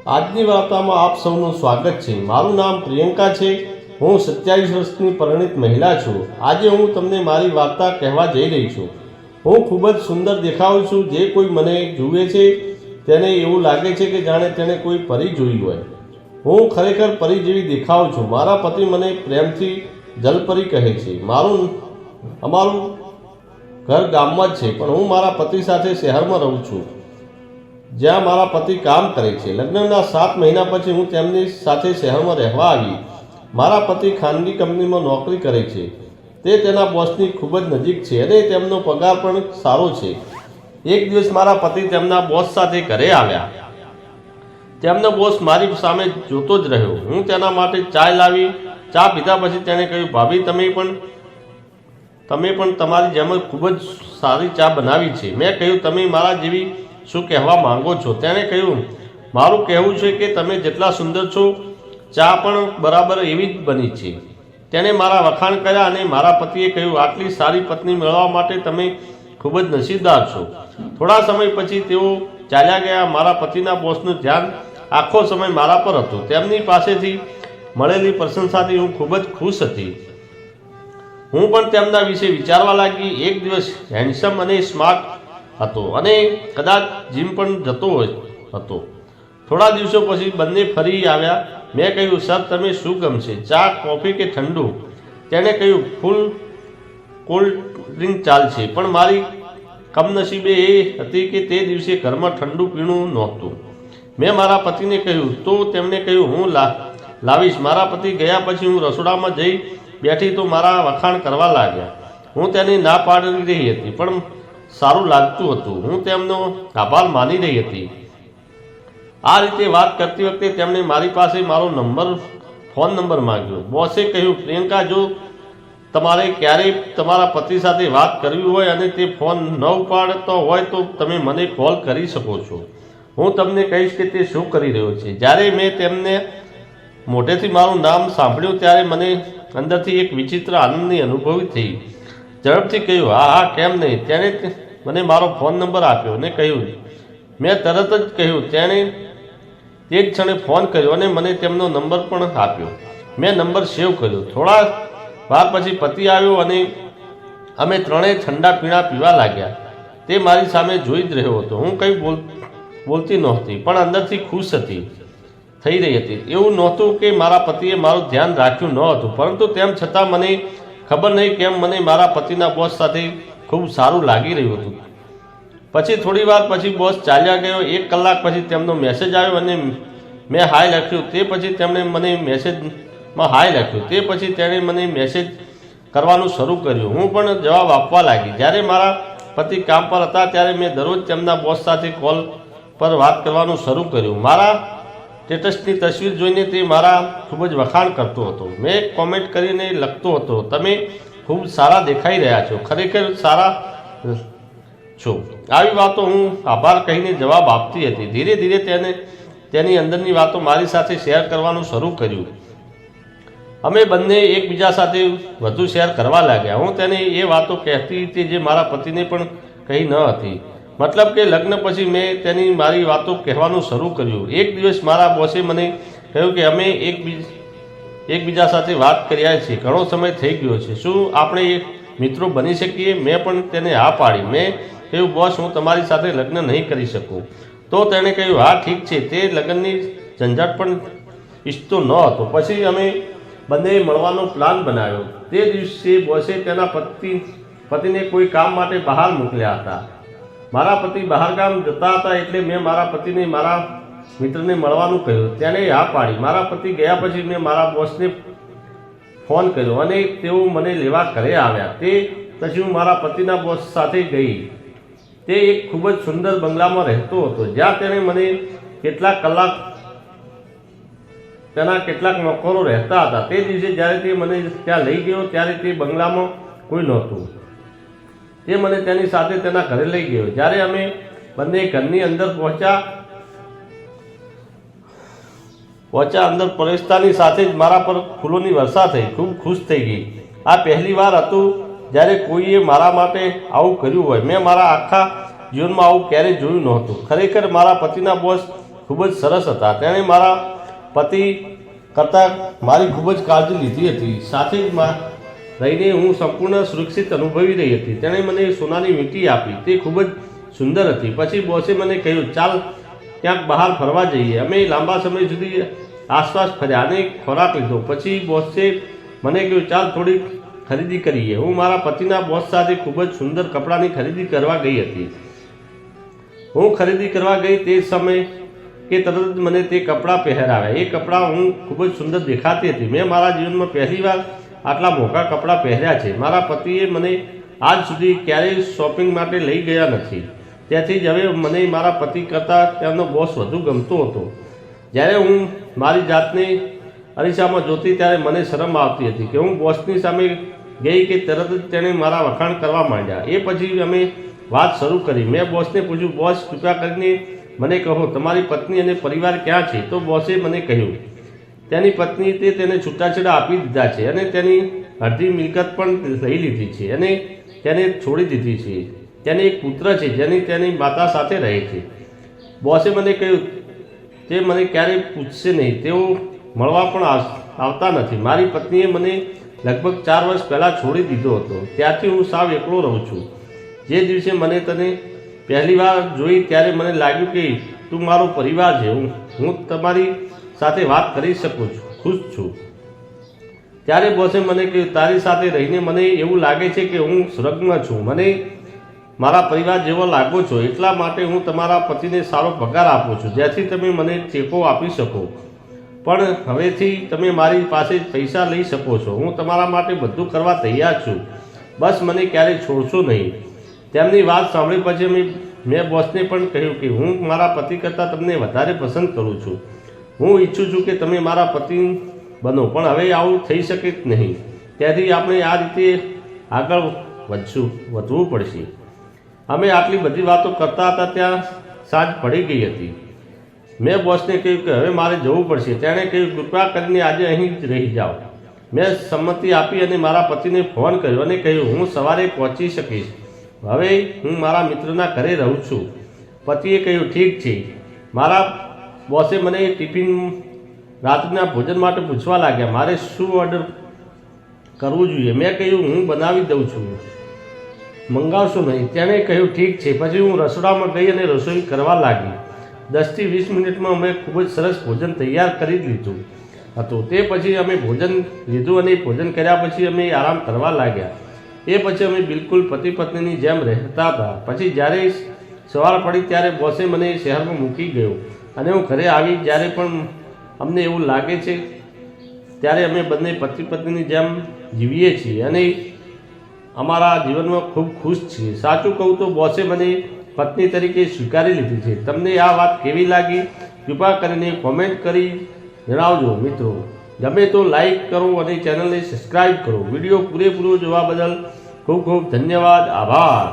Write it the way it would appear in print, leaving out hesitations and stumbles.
આજની વાર્તામાં આપ સૌનું સ્વાગત છે। મારું નામ પ્રિયંકા છે। હું 27 વર્ષની પરિણીત મહિલા છું। આજે હું તમને મારી વાર્તા કહેવા જઈ રહી છું। હું ખૂબ જ સુંદર દેખાઉં છું। જે કોઈ મને જુએ છે તેને એવું લાગે છે કે જાણે તેણે કોઈ પરી જોઈ હોય। હું ખરેખર પરી જેવી દેખાઉં છું। મારા પતિ મને પ્રેમથી જલપરી કહે છે। અમારું ઘર ગામમાં જ છે, પણ હું મારા પતિ સાથે શહેરમાં રહું છું, જ્યાં મારા પતિ કામ કરે છે। લગ્નના 7 મહિના પછી હું તેમની સાથે શહેરમાં રહેવા આવી। મારા પતિ ખાનગી કંપનીમાં નોકરી કરે છે। તે તેના બોસની ખૂબ જ નજીક છે અને તેમનો પગાર પણ સારો છે। એક દિવસ મારા પતિ તેમના બોસ સાથે ઘરે આવ્યા। તેમનો બોસ મારી સામે જોતો જ રહ્યો। હું તેના માટે ચા લાવી। ચા પીધા પછી તેણે કહ્યું, ભાભી, તમે પણ તમારી જેમ જ ખૂબ જ સારી ચા બનાવી છે। મેં કહ્યું, તમે મારા જેવી શું કહેવા માંગો છો? તેણે કહ્યું, મારું કહેવું છે કે તમે જેટલા સુંદર છો, ચા પણ બરાબર એવી જ બની છે। તેણે મારા વખાણ કર્યા અને મારા પતિએ કહ્યું, આટલી સારી પત્ની મેળવવા માટે તમે ખૂબ જ નસીબદાર છો। થોડા સમય પછી તેઓ ચાલ્યા ગયા। મારા પતિના બોસનું ધ્યાન આખો સમય મારા પર હતું। તેમની પાસેથી મળેલી પ્રશંસાથી હું ખૂબ જ ખુશ હતી। હું પણ તેમના વિશે વિચારવા લાગી। એક દિવસ હેન્ડસમ અને સ્માર્ટ હતો અને કદાચ જીમ પણ જતો હતો। થોડા દિવસો પછી બંને ફરી આવ્યા। મેં કહ્યું, સર, તમે શું ગમશે, ચા, કોફી કે ઠંડુ? તેણે કહ્યું, ફૂલ કોલ્ડ ડ્રિંક ચાલશે। પણ મારી કમનસીબે એ હતી કે તે દિવસે ઘરમાં ઠંડુ પીણું નહોતું। મેં મારા પતિને કહ્યું તો તેમણે કહ્યું, હું લાવીશ। મારા પતિ ગયા પછી હું રસોડામાં જઈ બેઠી તો મારા વખાણ કરવા લાગ્યા। હું તેની ના પાડી રહી હતી, પણ સારું લાગતું હતું। હું તેમનો આભાર માની રહી હતી। આ રીતે વાત કરતી વખતે તેમણે મારી પાસે મારો ફોન નંબર માંગ્યો। બોસે કહ્યું, પ્રિયંકા, જો તમારે ક્યારેય તમારા પતિ સાથે વાત કરવી હોય અને તે ફોન ન ઉપાડતો હોય તો તમે મને કોલ કરી શકો છો। હું તમને કહીશ કે તે શું કરી રહ્યો છે। જ્યારે મેં તેમને મોઢેથી મારું નામ સાંભળ્યું ત્યારે મને અંદરથી એક વિચિત્ર આનંદની અનુભૂતિ થઈ। ઝડપથી કહ્યું, હા, કેમ નહીં। તેણે મને મારો ફોન નંબર આપ્યો અને કહ્યું। મેં તરત જ કહ્યું। તેણે તે જ ક્ષણે ફોન કર્યો અને મને તેમનો નંબર પણ આપ્યો। મેં નંબર સેવ કર્યો। થોડા વાર પછી પતિ આવ્યો અને અમે ત્રણેય ઠંડા પીણા પીવા લાગ્યા। તે મારી સામે જોઈ જ રહ્યો હતો। હું કંઈ બોલતી નહોતી, પણ અંદરથી ખુશ થઈ રહી હતી। એવું નહોતું કે મારા પતિએ મારું ધ્યાન રાખ્યું ન હતું, પરંતુ તેમ છતાં મને ખબર નહીં કેમ મને મારા પતિના બોસ સાથે ખૂબ સારું લાગી રહ્યું હતું। પછી થોડી વાર પછી બોસ ચાલ્યા ગયો। 1 કલાક પછી તેમનો મેસેજ આવ્યો અને મેં હાય લખ્યું। તે પછી તેમણે મને મેસેજમાં હાય લખ્યું। તે પછી તેણે મને મેસેજ કરવાનું શરૂ કર્યું। હું પણ જવાબ આપવા લાગી। જ્યારે મારા પતિ કામ પર હતા ત્યારે મેં દરરોજ તેમના બોસ સાથે કોલ પર વાત કરવાનું શરૂ કર્યું। મારા સ્ટેટસની તસવીર જોઈને તે મારા ખૂબ જ વખાણ કરતો હતો। મેં કોમેન્ટ કરીને લખતો હતો, તમે ખૂબ સારા દેખાઈ રહ્યા છો, ખરેખર સારા છો। આવી વાતો હું આભાર કહીને જવાબ આપતી હતી। ધીરે ધીરે તેની અંદરની વાતો મારી સાથે શેર કરવાનું શરૂ કર્યું। અમે બંને એકબીજા સાથે વધુ શેર કરવા લાગ્યા। હું તેને એ વાતો કહેતી હતી જે મારા પતિને પણ કહી ન હતી। મતલબ કે લગ્ન પછી મેં તેની મારી વાતો કહેવાનું શરૂ કર્યું। એક દિવસ મારા બોસે મને કહ્યું કે અમે એકબીજા સાથે વાત કર્યા છીએ, ઘણો સમય થઈ ગયો છે, શું આપણે મિત્રો બની શકીએ? મેં પણ તેને હા પાડી। મેં કહ્યું, બોસ, હું તમારી સાથે લગ્ન નહીં કરી શકું। તો તેણે કહ્યું, હા, ઠીક છે। તે લગ્નની ઝંઝટ પણ ઈચ્છતો ન હતો। પછી અમે બંનેએ મળવાનો પ્લાન બનાવ્યો। તે દિવસે બોસે તેના પતિને કોઈ કામ માટે બહાર મોકલ્યા હતા। મારા પતિ બહારગામ જતા હતા એટલે મેં મારા પતિને મારા મિત્રને મળવાનું કહ્યું। તેણે હા પાડી। મારા પતિ ગયા પછી મેં મારા બોસને ફોન કર્યો અને તેઓ મને લેવા ઘરે આવ્યા। તે પછી હું મારા પતિના બોસ સાથે ગઈ। તે એક ખૂબ જ સુંદર બંગલામાં રહેતો હતો, જ્યાં તેણે મને તેના કેટલાક નોકરો રહેતા હતા। તે દિવસે જ્યારે તે મને ત્યાં લઈ ગયો ત્યારે તે બંગલામાં કોઈ નહોતું। તે મને તેની સાથે તેના ઘરે લઈ ગયો। જ્યારે અમે બંને ઘરની અંદર પહોંચ્યા, અંદર પ્રવેશતાની સાથે જ મારા પર ફૂલોની વર્ષા થઈ। ખૂબ ખુશ થઈ ગઈ। આ પહેલી વાર હતું જ્યારે કોઈએ મારા માટે આવું કર્યું હોય। મેં મારા આખા જીવનમાં આવું ક્યારેય જોયું નહોતું। ખરેખર મારા પતિના બોસ ખૂબ જ સરસ હતા. તેણે મારા પતિ કરતાં મારી ખૂબ જ કાળજી લીધી હતી. સાથે જ રહીને હું સંપૂર્ણ સુરક્ષિત અનુભવી રહી હતી. તેણે મને સોનાની વીંટી આપી, તે ખૂબ જ સુંદર હતી. પછી બોસે મને કહ્યું, ચાલ ક્યાંક બહાર ફરવા જઈએ. અમે લાંબા સમય સુધી આસપાસ ફર્યા અને ખોરાક લીધો. પછી બોસે મને કહ્યું, ચાલ થોડી ખરીદી કરીએ. હું મારા પતિના બોસ સાથે ખૂબ જ સુંદર કપડાની ખરીદી કરવા ગઈ હતી. હું ખરીદી કરવા ગઈ તે સમય કે તરત જ મને તે કપડાં પહેરાવ્યા. એ કપડાં હું ખૂબ જ સુંદર દેખાતી હતી. મેં મારા જીવનમાં પહેલીવાર આટલા મોંઘા કપડાં પહેર્યા છે. મારા પતિએ મને આજ સુધી ક્યારેય શોપિંગ માટે લઈ ગયા નથી. ત્યાંથી જ હવે મને મારા પતિ કરતાં તેમનો બોસ વધુ ગમતો હતો. જ્યારે હું મારી જાતને અરીસામાં જોતી ત્યારે મને શરમ આવતી હતી કે હું બોસની સામે ગઈ કે તરત જ તેણે મારા વખાણ કરવા માંડ્યા. એ પછી અમે વાત શરૂ કરી. મેં બોસને પૂછ્યું, બોસ કૃપા કરીને મને કહો, તમારી પત્ની અને પરિવાર ક્યાં છે? તો બોસે મને કહ્યું, તેની પત્ની તેને છૂટાછેડા આપી દીધા છે અને તેની અડધી મિલકત પણ લઈ લીધી છે અને તેને છોડી દીધી છે. તેને એક પુત્ર છે જેની તેની માતા સાથે રહે છે. બોસે મને કહ્યું, તે મને ક્યારેય પૂછશે નહીં. તેઓ મળવા પણ આવતા નથી. મારી પત્નીએ મને લગભગ 4 વર્ષ પહેલાં છોડી દીધો હતો. ત્યારથી હું સાવ એકલો રહું છું. જે દિવસે મને તને પહેલીવાર જોઈ ત્યારે મને લાગ્યું કે તું મારો પરિવાર છે. હું તમારી સાથે વાત કરી શકું છું, ખુશ છું. ત્યારે બોસે મને કહ્યું, તારી સાથે રહીને મને એવું લાગે છે કે હું સ્વર્ગમાં છું. મને મારા પરિવાર જેવો લાગો છો. એટલા માટે હું તમારા પતિને સારો પગાર આપું છું, જેથી તમે મને ટેકો આપી શકો. પણ હવેથી તમે મારી પાસે પૈસા લઈ શકો છો. હું તમારા માટે બધું કરવા તૈયાર છું. બસ મને ક્યારેય છોડશો નહીં. તેમની વાત સાંભળી પછી મેં બોસને પણ કહ્યું કે હું મારા પતિ કરતાં તમને વધારે પસંદ કરું છું. હું ઈચ્છું છું કે તમે મારા પતિ બનો, પણ હવે આવું થઈ શકે જ નહીં. ત્યાંથી આપણે આ રીતે આગળ વધવું પડશે. અમે આટલી બધી વાતો કરતા હતા ત્યાં સાંજ પડી ગઈ હતી. મેં બોસને કહ્યું કે હવે મારે જવું પડશે. તેણે કહ્યું, કૃપા કરીને આજે અહીં જ રહી જાઓ. મેં સંમતિ આપી અને મારા પતિને ફોન કર્યો અને કહ્યું, હું સવારે પહોંચી શકીશ. હવે હું મારા મિત્રના ઘરે રહું છું. પતિએ કહ્યું, ઠીક છે. મારા બોસે મને ટિફિન રાત્રિના ભોજન માટે પૂછવા લાગ્યા, મારે શું ઓર્ડર કરવું જોઈએ. મેં કહ્યું, હું બનાવી દઉં છું, મંગાવશો નહીં. તેણે કહ્યું, ઠીક છે. પછી હું રસોડામાં ગઈ અને રસોઈ કરવા લાગી. 10 થી 20 મિનિટમાં અમે ખૂબ જ સરસ ભોજન તૈયાર કરી લીધું હતું. તે પછી અમે ભોજન લીધું અને ભોજન કર્યા પછી અમે આરામ કરવા લાગ્યા. એ પછી અમે બિલકુલ પતિ પત્નીની જેમ રહેતા હતા. પછી જ્યારે સવાર પડી ત્યારે બોસે મને શહેરમાં મૂકી ગયો અને હું ઘરે આવી. જ્યારે પણ અમને એવું લાગે છે ત્યારે અમે બંને પતિ પત્નીની જેમ જીવીએ છીએ અને અમારા જીવનમાં ખૂબ ખુશ છીએ. સાચું કહું તો બોસે મને પત્ની તરીકે સ્વીકારી લીધી છે. તમને આ વાત કેવી લાગી? કૃપા કરીને કોમેન્ટ કરી જણાવજો. મિત્રો ગમે તો લાઈક કરો અને ચેનલને સબસ્ક્રાઈબ કરો. વિડીયો પૂરેપૂરો જોવા બદલ ખૂબ ખૂબ ધન્યવાદ. આભાર.